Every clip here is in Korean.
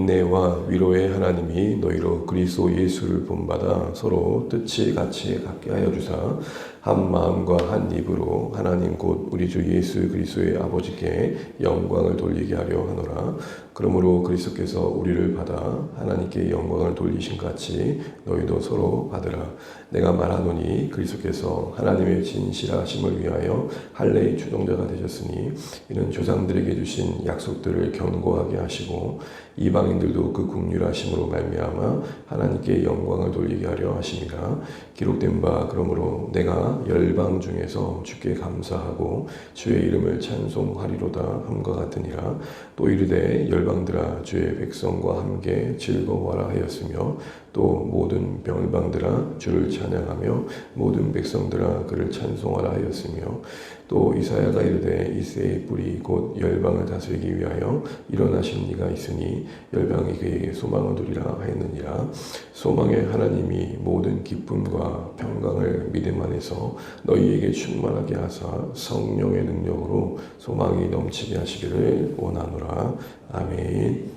인내와 위로의 하나님이 너희로 그리스도 예수를 본받아 서로 뜻이 같이 갖게 하여 주사 한 마음과 한 입으로 하나님 곧 우리 주 예수 그리스도의 아버지께 영광을 돌리게 하려 하노라. 그러므로 그리스도께서 우리를 받아 하나님께 영광을 돌리신 같이 너희도 서로 받으라. 내가 말하노니 그리스도께서 하나님의 진실하심을 위하여 할례의 주동자가 되셨으니 이는 조상들에게 주신 약속들을 견고하게 하시고 이방인들도 그 긍휼하심으로 말미암아 하나님께 영광을 돌리게 하려 하심이라. 기록된 바 그러므로 내가 열방 중에서 주께 감사하고 주의 이름을 찬송하리로다 함과 같으니라. 또 이르되 열방들아 주의 백성과 함께 즐거워하라 하였으며 또 모든 열방들아 주를 찬양하며 모든 백성들아 그를 찬송하라 하였으며 또 이사야가 이르되 이새의 뿔이 곧 열방을 다스리기 위하여 일어나신 이가 있으니 열방이 그에게 소망을 두리라 하였느니라. 소망의 하나님이 모든 기쁨과 평강을 믿음 안에서 너희에게 충만하게 하사 성령의 능력으로 소망이 넘치게 하시기를 원하노라. 아멘.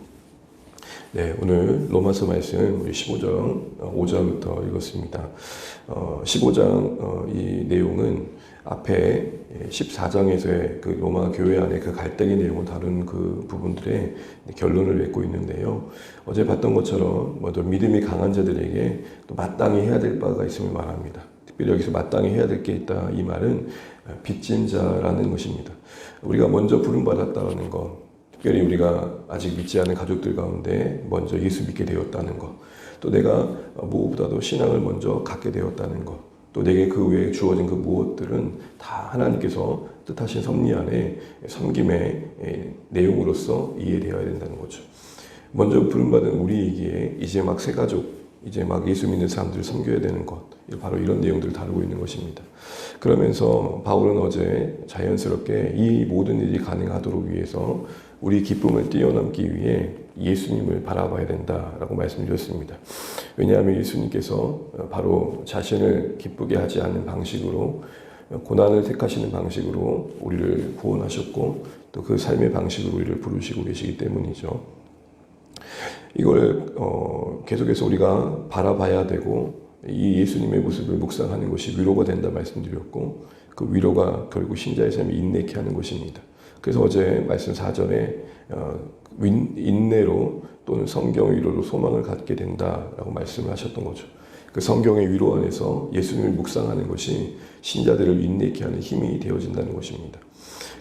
네, 오늘 로마서 말씀 우리 15장 5절부터 읽었습니다. 15장 이 내용은 앞에 14장에서의 그 로마 교회 안에 그 갈등의 내용을 다룬 그 부분들의 결론을 맺고 있는데요. 어제 봤던 것처럼 먼저 믿음이 강한 자들에게 또 마땅히 해야 될 바가 있음을 말합니다. 특별히 여기서 마땅히 해야 될 게 있다. 이 말은 빚진 자라는 것입니다. 우리가 먼저 부름받았다는 것, 특별히 우리가 아직 믿지 않은 가족들 가운데 먼저 예수 믿게 되었다는 것, 또 내가 무엇보다도 신앙을 먼저 갖게 되었다는 것, 또 내게 그 외에 주어진 그 무엇들은 다 하나님께서 뜻하신 섭리 안에 섬김의 내용으로서 이해되어야 된다는 거죠. 먼저 부름받은 우리에게 이제 막 새 가족, 이제 막 예수 믿는 사람들을 섬겨야 되는 것, 바로 이런 내용들을 다루고 있는 것입니다. 그러면서 바울은 어제 자연스럽게 이 모든 일이 가능하도록 위해서 우리 기쁨을 뛰어넘기 위해 예수님을 바라봐야 된다라고 말씀드렸습니다. 왜냐하면 예수님께서 바로 자신을 기쁘게 하지 않는 방식으로 고난을 택하시는 방식으로 우리를 구원하셨고 또 그 삶의 방식으로 우리를 부르시고 계시기 때문이죠. 이걸 계속해서 우리가 바라봐야 되고 이 예수님의 모습을 묵상하는 것이 위로가 된다 말씀드렸고 그 위로가 결국 신자의 삶이 인내케 하는 것입니다. 그래서 어제 말씀 4절에 인내로 또는 성경 위로로 소망을 갖게 된다라고 말씀을 하셨던 거죠. 그 성경의 위로 안에서 예수님을 묵상하는 것이 신자들을 인내케 하는 힘이 되어진다는 것입니다.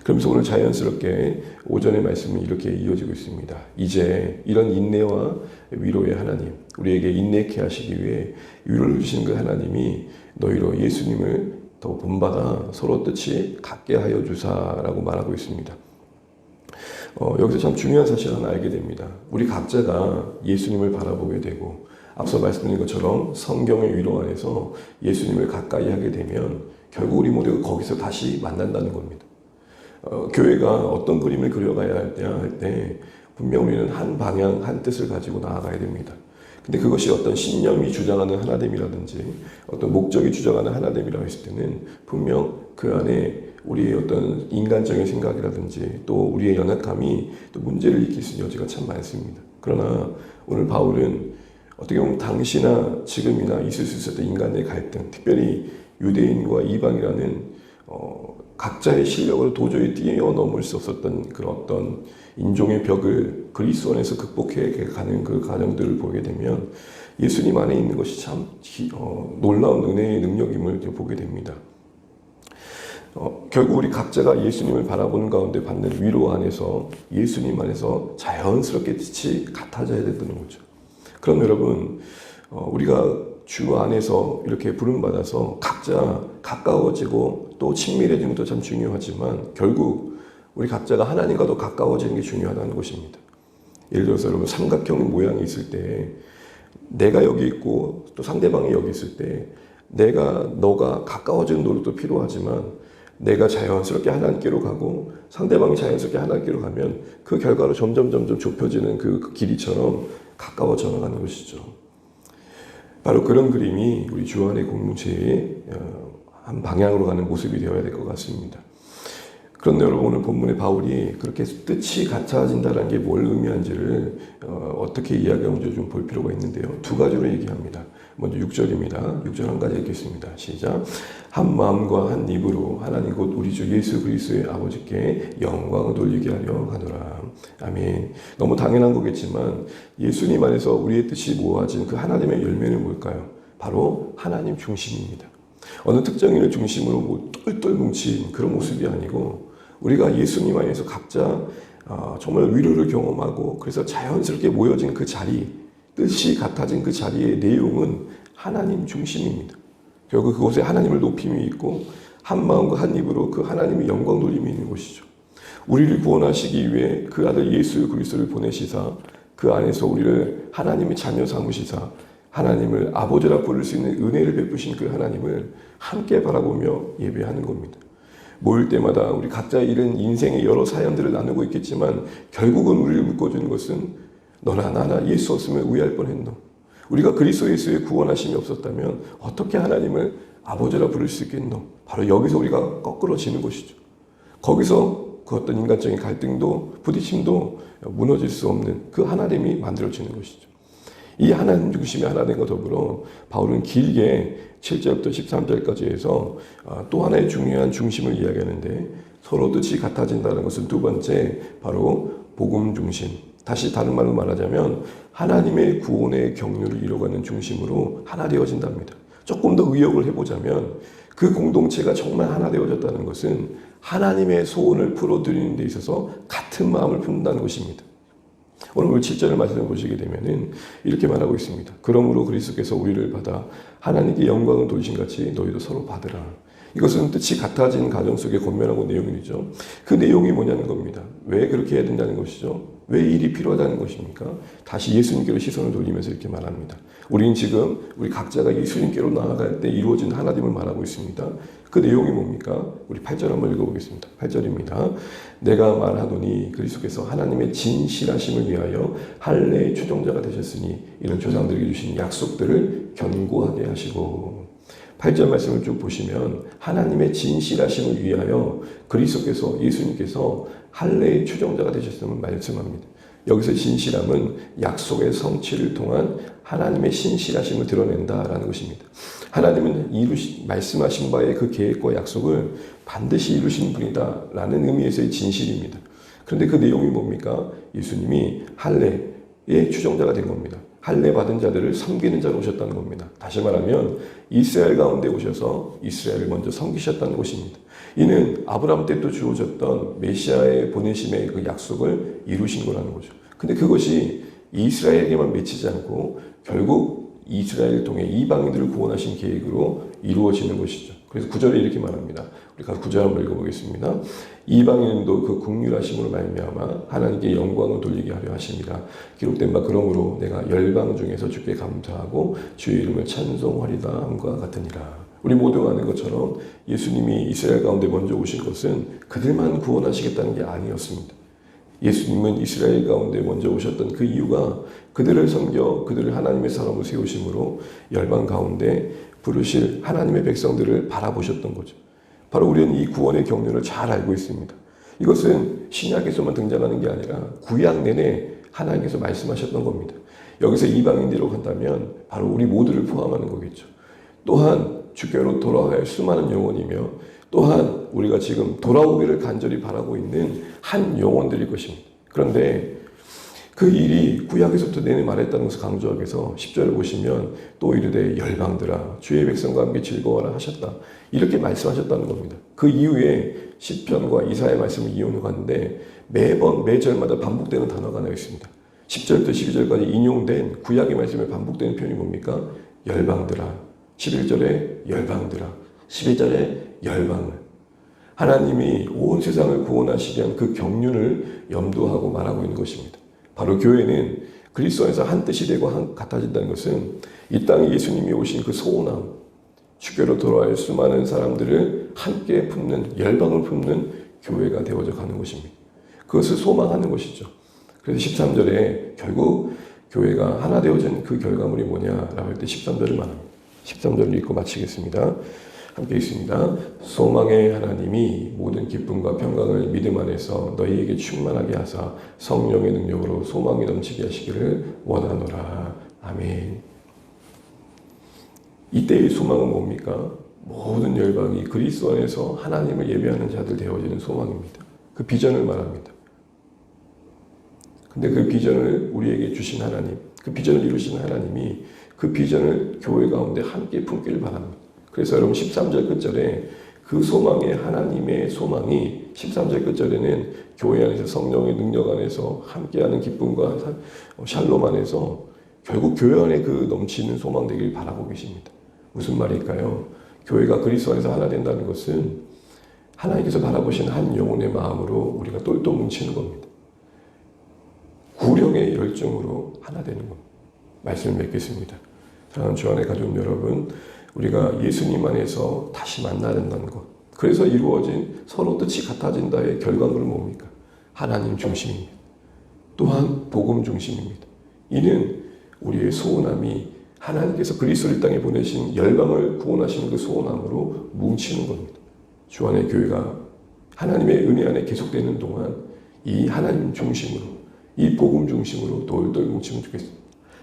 그러면서 오늘 자연스럽게 오전의 말씀은 이렇게 이어지고 있습니다. 이제 이런 인내와 위로의 하나님, 우리에게 인내케 하시기 위해 위로를 주시는 그 하나님이 너희로 예수님을 더 본받아 서로 뜻이 같게 하여 주사라고 말하고 있습니다. 여기서 참 중요한 사실 하나 알게 됩니다. 우리 각자가 예수님을 바라보게 되고 앞서 말씀드린 것처럼 성경의 위로 안에서 예수님을 가까이 하게 되면 결국 우리 모두가 거기서 다시 만난다는 겁니다. 교회가 어떤 그림을 그려가야 할 때 분명 우리는 한 방향, 한 뜻을 가지고 나아가야 됩니다. 근데 그것이 어떤 신념이 주장하는 하나됨이라든지 어떤 목적이 주장하는 하나됨이라고 했을 때는 분명 그 안에 우리의 어떤 인간적인 생각이라든지 또 우리의 연약함이 또 문제를 일으킬 수 있는 여지가 참 많습니다. 그러나 오늘 바울은 어떻게 보면 당시나 지금이나 있을 수 있었던 인간의 갈등, 특별히 유대인과 이방이라는 각자의 실력으로 도저히 뛰어넘을 수 없었던 그런 어떤 인종의 벽을 그리스도 안에서 극복해 가는 그 과정들을 보게 되면 예수님 안에 있는 것이 참 놀라운 은혜의 능력임을 보게 됩니다. 결국 우리 각자가 예수님을 바라보는 가운데 받는 위로 안에서 예수님 안에서 자연스럽게 뜻이 같아져야 된다는 거죠. 그럼 여러분, 우리가 주 안에서 이렇게 부름받아서 각자 가까워지고 또 친밀해지는 것도 참 중요하지만 결국 우리 각자가 하나님과도 가까워지는 게 중요하다는 것입니다. 예를 들어서 여러분 삼각형 모양이 있을 때 내가 여기 있고 또 상대방이 여기 있을 때 너가 가까워지는 노력도 필요하지만 내가 자연스럽게 하나님께로 가고 상대방이 자연스럽게 하나님께로 가면 그 결과로 점점 좁혀지는 그 길이처럼 가까워져 나가는 것이죠. 바로 그런 그림이 우리 주 안의 공동체의 한 방향으로 가는 모습이 되어야 될 것 같습니다. 그런데 여러분, 오늘 본문의 바울이 그렇게 뜻이 같아진다는 게 뭘 의미하는지를 어떻게 이야기하는지 좀 볼 필요가 있는데요. 두 가지로 얘기합니다. 먼저 6절입니다. 6절 한 가지 읽겠습니다. 시작. 한 마음과 한 입으로 하나님 곧 우리 주 예수 그리스도의 아버지께 영광을 돌리게 하려 하노라. 아멘. 너무 당연한 거겠지만 예수님 안에서 우리의 뜻이 모아진 그 하나님의 열매는 뭘까요? 바로 하나님 중심입니다. 어느 특정인을 중심으로 뭐 똘똘 뭉친 그런 모습이 아니고, 우리가 예수님 안에서 각자 정말 위로를 경험하고 그래서 자연스럽게 모여진 그 자리, 뜻이 같아진 그 자리의 내용은 하나님 중심입니다. 결국 그곳에 하나님을 높임이 있고 한 마음과 한 입으로 그 하나님의 영광 돌림이 있는 것이죠. 우리를 구원하시기 위해 그 아들 예수 그리스도를 보내시사 그 안에서 우리를 하나님의 자녀 삼으시사 하나님을 아버지라 부를 수 있는 은혜를 베푸신 그 하나님을 함께 바라보며 예배하는 겁니다. 모일 때마다 우리 각자 잃은 인생의 여러 사연들을 나누고 있겠지만 결국은 우리를 묶어주는 것은 너나 나나 예수 없으면 우회할 뻔했노. 우리가 그리스도 예수의 구원하심이 없었다면 어떻게 하나님을 아버지라 부를 수 있겠노. 바로 여기서 우리가 거꾸러지는 것이죠. 거기서 그 어떤 인간적인 갈등도 부딪힘도 무너질 수 없는 그 하나님이 만들어지는 것이죠. 이 하나님 중심의 하나님과 더불어 바울은 길게 7절부터 13절까지 해서 또 하나의 중요한 중심을 이야기하는데, 서로 뜻이 같아진다는 것은 두 번째 바로 복음 중심, 다시 다른 말로 말하자면 하나님의 구원의 경륜을 이뤄가는 중심으로 하나 되어진답니다. 조금 더 의역을 해보자면 그 공동체가 정말 하나 되어졌다는 것은 하나님의 소원을 풀어드리는 데 있어서 같은 마음을 품는다는 것입니다. 오늘 7절을 말씀해 보시게 되면은 이렇게 말하고 있습니다. 그러므로 그리스도께서 우리를 받아 하나님께 영광을 돌리신 같이 너희도 서로 받으라. 이것은 뜻이 같아진 가정 속의 권면하고 내용이죠. 그 내용이 뭐냐는 겁니다. 왜 그렇게 해야 된다는 것이죠. 왜 일이 필요하다는 것입니까? 다시 예수님께로 시선을 돌리면서 이렇게 말합니다. 우리는 지금 우리 각자가 예수님께로 나아갈 때 이루어진 하나님을 말하고 있습니다. 그 내용이 뭡니까? 우리 8절 한번 읽어보겠습니다. 8절입니다. 내가 말하노니 그리스도께서 하나님의 진실하심을 위하여 할례의 추종자가 되셨으니 이런 조상들에게 주신 약속들을 견고하게 하시고. 8절 말씀을 쭉 보시면 하나님의 진실하심을 위하여 그리스도께서 예수님께서 할례의 추종자가 되셨음을 말씀합니다. 여기서 진실함은 약속의 성취를 통한 하나님의 신실하심을 드러낸다라는 것입니다. 하나님은 말씀하신 바의 그 계획과 약속을 반드시 이루신 분이다라는 의미에서의 진실입니다. 그런데 그 내용이 뭡니까? 예수님이 할례의 추종자가 된 겁니다. 할례 받은 자들을 섬기는 자로 오셨다는 겁니다. 다시 말하면 이스라엘 가운데 오셔서 이스라엘을 먼저 섬기셨다는 것입니다. 이는 아브라함 때도 주어졌던 메시아의 보내심의 그 약속을 이루신 거라는 거죠. 근데 그것이 이스라엘에게만 맺히지 않고 결국 이스라엘을 통해 이방인들을 구원하신 계획으로 이루어지는 것이죠. 그래서 9절에 이렇게 말합니다. 우리가 9절 한번 읽어보겠습니다. 이방인도 그 긍휼하심으로 말미암아 하나님께 영광을 돌리게 하려 하십니다. 기록된 바 그러므로 내가 열방 중에서 주께 감사하고 주의 이름을 찬송하리다 함과 같으니라. 우리 모두가 아는 것처럼 예수님이 이스라엘 가운데 먼저 오신 것은 그들만 구원하시겠다는 게 아니었습니다. 예수님은 이스라엘 가운데 먼저 오셨던 그 이유가 그들을 섬겨 그들을 하나님의 사람으로 세우심으로 열방 가운데 부르실 하나님의 백성들을 바라보셨던 거죠. 바로 우리는 이 구원의 경륜을 잘 알고 있습니다. 이것은 신약에서만 등장하는 게 아니라 구약 내내 하나님께서 말씀하셨던 겁니다. 여기서 이방인들로 간다면 바로 우리 모두를 포함하는 거겠죠. 또한 주께로 돌아갈 수많은 영혼이며 또한 우리가 지금 돌아오기를 간절히 바라고 있는 한 영혼들일 것입니다. 그런데 그 일이 구약에서부터 내내 말했다는 것을 강조하기 위해서 10절을 보시면 또 이르되 열방들아 주의 백성과 함께 즐거워라 하셨다. 이렇게 말씀하셨다는 겁니다. 그 이후에 시편과 이사야의 말씀을 이용하는데 매번 매절마다 반복되는 단어가 하나 있습니다. 10절부터 12절까지 인용된 구약의 말씀에 반복되는 표현이 뭡니까? 열방들아. 11절에 열방들아. 12절에 열방을. 하나님이 온 세상을 구원하시기 위한 그 경륜을 염두하고 말하고 있는 것입니다. 바로 교회는 그리스도 안에서 한 뜻이 되고 같아진다는 것은 이 땅에 예수님이 오신 그 소원함, 주께로 돌아올 수많은 사람들을 함께 품는, 열방을 품는 교회가 되어져 가는 것입니다. 그것을 소망하는 것이죠. 그래서 13절에 결국 교회가 하나 되어진 그 결과물이 뭐냐라고 할 때 13절을 말합니다. 13절을 읽고 마치겠습니다. 함께 있습니다. 소망의 하나님이 모든 기쁨과 평강을 믿음 안에서 너희에게 충만하게 하사 성령의 능력으로 소망이 넘치게 하시기를 원하노라. 아멘. 이때의 소망은 뭡니까? 모든 열방이 그리스도 안에서 하나님을 예배하는 자들 되어지는 소망입니다. 그 비전을 말합니다. 근데 그 비전을 우리에게 주신 하나님, 그 비전을 이루신 하나님이 그 비전을 교회 가운데 함께 품기를 바랍니다. 그래서 여러분 13절 끝절에 그 소망의 하나님의 소망이 13절 끝절에는 교회 안에서 성령의 능력 안에서 함께하는 기쁨과 샬롬 안에서 결국 교회 안에 그 넘치는 소망 되길 바라고 계십니다. 무슨 말일까요? 교회가 그리스도 안에서 하나 된다는 것은 하나님께서 바라보신 한 영혼의 마음으로 우리가 똘똘 뭉치는 겁니다. 구령의 열정으로 하나 되는 겁니다. 말씀을 맺겠습니다. 사랑하는 주 안에 가족 여러분, 우리가 예수님 안에서 다시 만나야 된다는 것, 그래서 이루어진 서로 뜻이 같아진다의 결과물은 뭡니까? 하나님 중심입니다. 또한 복음 중심입니다. 이는 우리의 소원함이 하나님께서 그리스도를 땅에 보내신 열방을 구원하시는 그 소원함으로 뭉치는 겁니다. 주 안의 교회가 하나님의 은혜 안에 계속되는 동안 이 하나님 중심으로, 이 복음 중심으로 똘똘 뭉치면 좋겠습니다.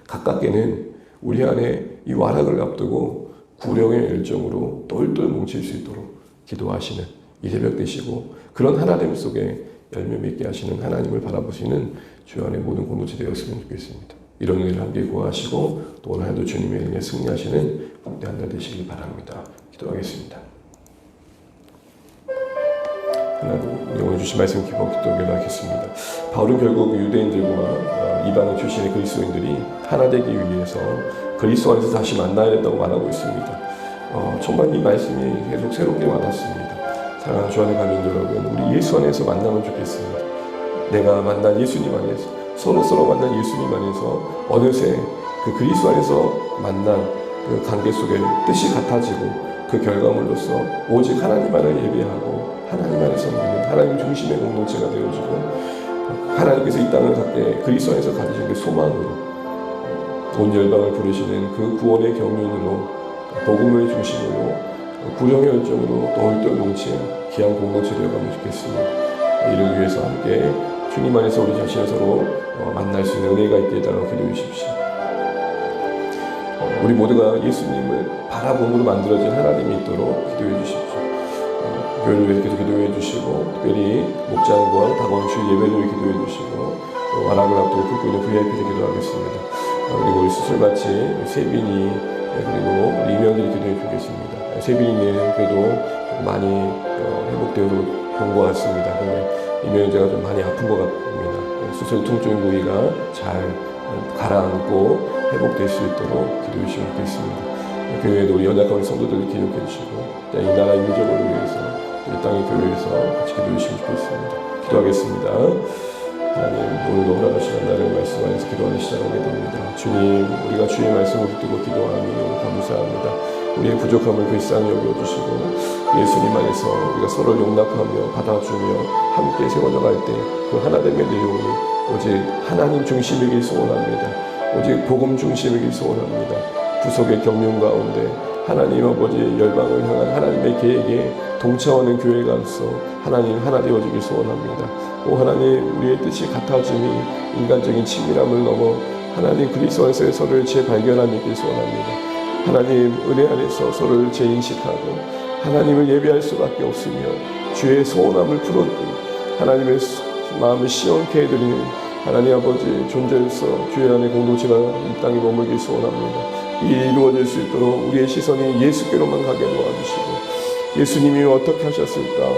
가깝게는 우리 안에 이 와락을 앞두고 구령의 열정으로 똘똘 뭉칠 수 있도록 기도하시는 이 새벽 되시고, 그런 하나됨 속에 열매 맺게 하시는 하나님을 바라보시는 주 안의 모든 공동체 되었으면 좋겠습니다. 이런 은혜를 함께 구하시고 또 오늘 하루도 주님의 은혜에 승리하시는 복된 한 달 되시길 바랍니다. 기도하겠습니다. 하나님, 오늘 주신 말씀 기도하겠습니다. 바울은 결국 유대인들과 이방인 출신의 그리스도인들이 하나 되기 위해서 그리스도 안에서 다시 만나야 된다고 말하고 있습니다. 정말 이 말씀이 계속 새롭게 와닿습니다. 사랑하는 주 안에 가는 여러분, 우리 예수 안에서 만나면 좋겠습니다. 내가 만난 예수님 안에서, 서로 만난 예수님 안에서 어느새 그 그리스도 안에서 만난 그 관계 속에 뜻이 같아지고, 그 결과물로서 오직 하나님 안을 예배하고 하나님 안을 섬기는 하나님 중심의 공동체가 되어지고, 하나님께서 이 땅을 갖게 그리스도 안에서 가지신 그 소망으로 온 열방을 부르시는 그 구원의 경륜으로, 복음의 중심으로, 구령의 열정으로 똘똘 뭉친 귀한 공동체 되어가면 좋겠습니다. 이를 위해서 함께 주님 안에서 우리 자신을 서로 만날 수 있는 은혜가 있게 해달라고 기도해 주십시오. 우리 모두가 예수님을 바라봄으로 만들어진 하나님이 있도록 기도해 주십시오. 교회를 위해서 기도해 주시고, 특별히 목장과 다가온 주 예배를 위해 기도해 주시고, 또 와락을 앞두고 품고 있는 VIP를 기도하겠습니다. 그리고 우리 수술 마친 세빈이, 그리고 우리 이명들이 기도해 주겠습니다. 세빈이는 그래도 많이 회복되어서 본 것 같습니다. 근데 이명재가 좀 많이 아픈 것 같습니다. 수술 통증 부위가 잘 가라앉고 회복될 수 있도록 기도해 주시면 좋겠습니다. 교회에도 우리 연약한 성도들을 기억해 주시고, 이 나라 민족을 위해서 이 땅의 교회에서 같이 기도해 주시면 좋겠습니다. 기도하겠습니다. 하나님, 오늘도 허락하시는 나를 말씀 안에서 기도하는 시작하게 됩니다. 주님, 우리가 주의 말씀을 붙들고 기도하니 감사합니다. 우리의 부족함을 불쌍히 여겨주시고, 예수님 안에서 우리가 서로를 용납하며 받아주며 함께 세워나갈 때 그 하나됨의 내용이 오직 하나님 중심이길 소원합니다. 오직 복음 중심이길 소원합니다. 구속의 경륜 가운데 하나님 아버지 열방을 향한 하나님의 계획에 동참하는 교회가로서 하나님 하나 되어지길 소원합니다. 오 하나님, 우리의 뜻이 같아짐이 인간적인 친밀함을 넘어 하나님 그리스도 안에서의 서로를 재발견함이 있길 소원합니다. 하나님 은혜 안에서 서로를 재인식하고 하나님을 예배할 수밖에 없으며 주의 소원함을 풀어주고 하나님의 마음을 시원케 해드리는 하나님 아버지 존재로서 교회 안의 공동체가 이 땅에 머물길 소원합니다. 이 이루어질 수 있도록 우리의 시선이 예수께로만 가게 도와주시고, 예수님이 어떻게 하셨을까,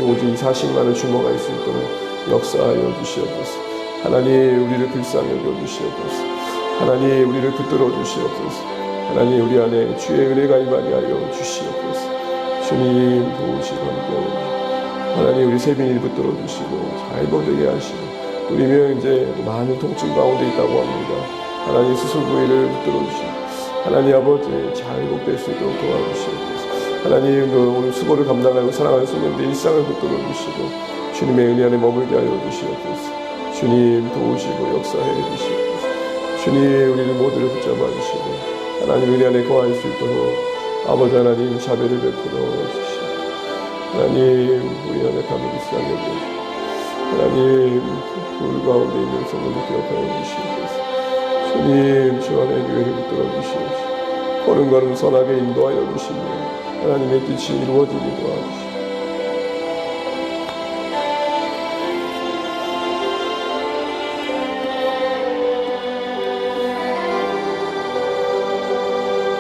오직 이 사실만을 주목할 수 있도록 역사하여 주시옵소서. 하나님, 우리를 불쌍히 여겨주시옵소서. 하나님, 우리를 붙들어 주시옵소서. 하나님, 우리 안에 주의 은혜가 임하게 하여 주시옵소서. 주님 도우시고 함께하옵소서. 하나님, 우리 세빈이를 붙들어 주시고 잘 보되게 하시고, 우리 명제 많은 통증 가운데 있다고 합니다. 하나님, 수술 부위를 붙들어 주시고 하나님 아버지 잘 회복될 수 있도록 도와주시옵소서. 하나님, 오늘 수고를 감당하고 사랑하는 손님들 일상을 붙들어 주시고 주님의 은혜 안에 머물게 하여 주시옵소서. 주님 도우시고 역사해 주시옵소서. 주님, 우리를 모두를 붙잡아 주시고 하나님 은혜 안에 거할 수 있도록 아버지 하나님 자비를 베풀어 주시고 하나님 우리 안에 감히 불쌍히 여겨주시고 하나님 불 가운데 있는 성도를 기억하여 주시옵소서. 주님 주 안에 교회를 붙들어 주시옵소서. 걸음걸음 선하게 인도하여 주시며 하나님의 뜻이 이루어지게 도와주시옵소서.